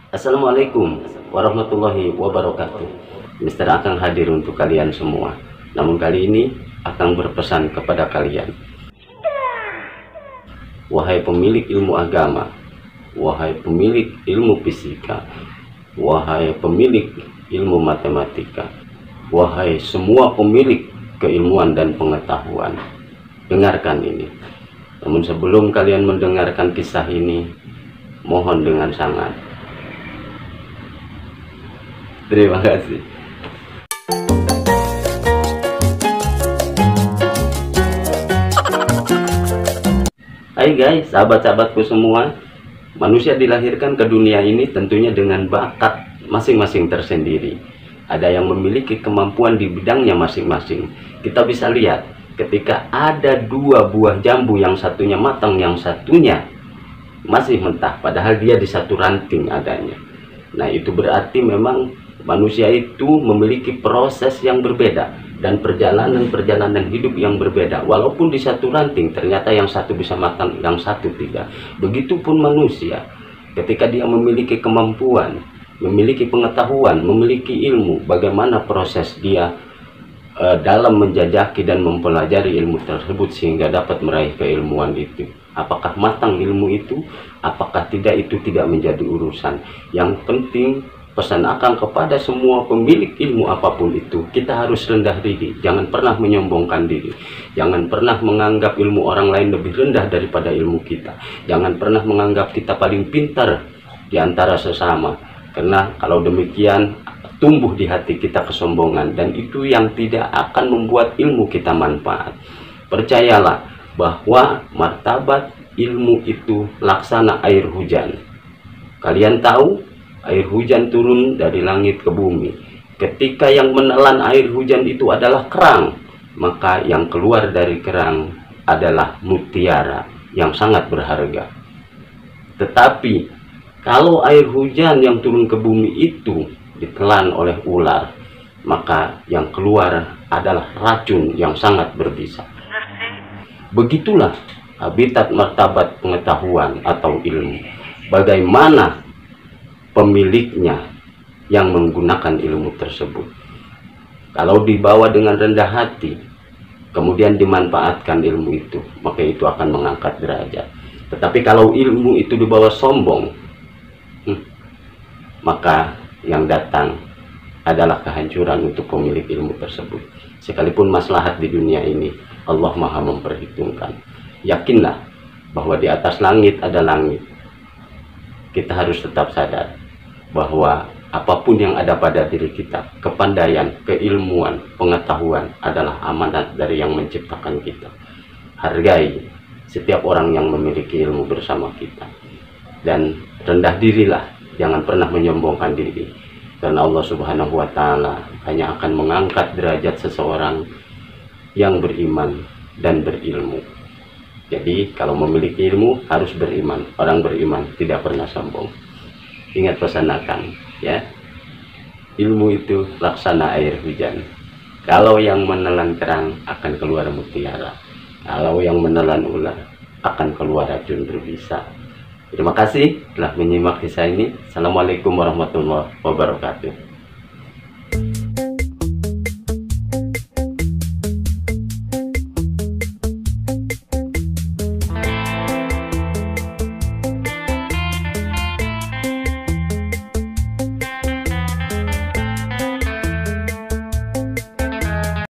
Assalamualaikum warahmatullahi wabarakatuh. Mister akan hadir untuk kalian semua. Namun kali ini akan berpesan kepada kalian. Wahai pemilik ilmu agama, wahai pemilik ilmu fisika, wahai pemilik ilmu matematika, wahai semua pemilik keilmuan dan pengetahuan, dengarkan ini. Namun sebelum kalian mendengarkan kisah ini, mohon dengan sangat, terima kasih. Hai guys, sahabat-sahabatku semua. Manusia dilahirkan ke dunia ini tentunya dengan bakat masing-masing tersendiri. Ada yang memiliki kemampuan di bidangnya masing-masing. Kita bisa lihat ketika ada dua buah jambu, yang satunya matang, yang satunya masih mentah, padahal dia di satu ranting adanya. Nah, itu berarti memang manusia itu memiliki proses yang berbeda dan perjalanan hidup yang berbeda. Walaupun di satu ranting, ternyata yang satu bisa matang, yang satu tidak. Begitupun manusia, ketika dia memiliki kemampuan, memiliki pengetahuan, memiliki ilmu, bagaimana proses dia dalam menjajaki dan mempelajari ilmu tersebut sehingga dapat meraih keilmuan itu. Apakah matang ilmu itu, apakah tidak, itu tidak menjadi urusan. Yang penting, pesan akan kepada semua pemilik ilmu apapun itu, kita harus rendah diri, jangan pernah menyombongkan diri, jangan pernah menganggap ilmu orang lain lebih rendah daripada ilmu kita, jangan pernah menganggap kita paling pintar di antara sesama, karena kalau demikian tumbuh di hati kita kesombongan, dan itu yang tidak akan membuat ilmu kita manfaat. Percayalah bahwa martabat ilmu itu laksana air hujan. Kalian tahu, air hujan turun dari langit ke bumi. Ketika yang menelan air hujan itu adalah kerang, maka yang keluar dari kerang adalah mutiara yang sangat berharga. Tetapi kalau air hujan yang turun ke bumi itu ditelan oleh ular, maka yang keluar adalah racun yang sangat berbisa. Begitulah habitat martabat pengetahuan atau ilmu. Bagaimana pemiliknya yang menggunakan ilmu tersebut. Kalau dibawa dengan rendah hati, kemudian dimanfaatkan ilmu itu, maka itu akan mengangkat derajat. Tetapi kalau ilmu itu dibawa sombong, maka yang datang adalah kehancuran untuk pemilik ilmu tersebut. Sekalipun maslahat di dunia ini Allah Maha memperhitungkan. Yakinlah bahwa di atas langit ada langit. Kita harus tetap sadar bahwa apapun yang ada pada diri kita, kepandaian, keilmuan, pengetahuan adalah amanat dari yang menciptakan kita. Hargai setiap orang yang memiliki ilmu bersama kita, dan rendah dirilah, jangan pernah menyombongkan diri, karena Allah Subhanahu wa Ta'ala hanya akan mengangkat derajat seseorang yang beriman dan berilmu. Jadi kalau memiliki ilmu harus beriman. Orang beriman tidak pernah sombong. Ingat pesan akan, ya, ilmu itu laksana air hujan. Kalau yang menelan kerang akan keluar mutiara, kalau yang menelan ular akan keluar racun berbisa. Terima kasih telah menyimak kisah ini. Assalamualaikum warahmatullahi wabarakatuh.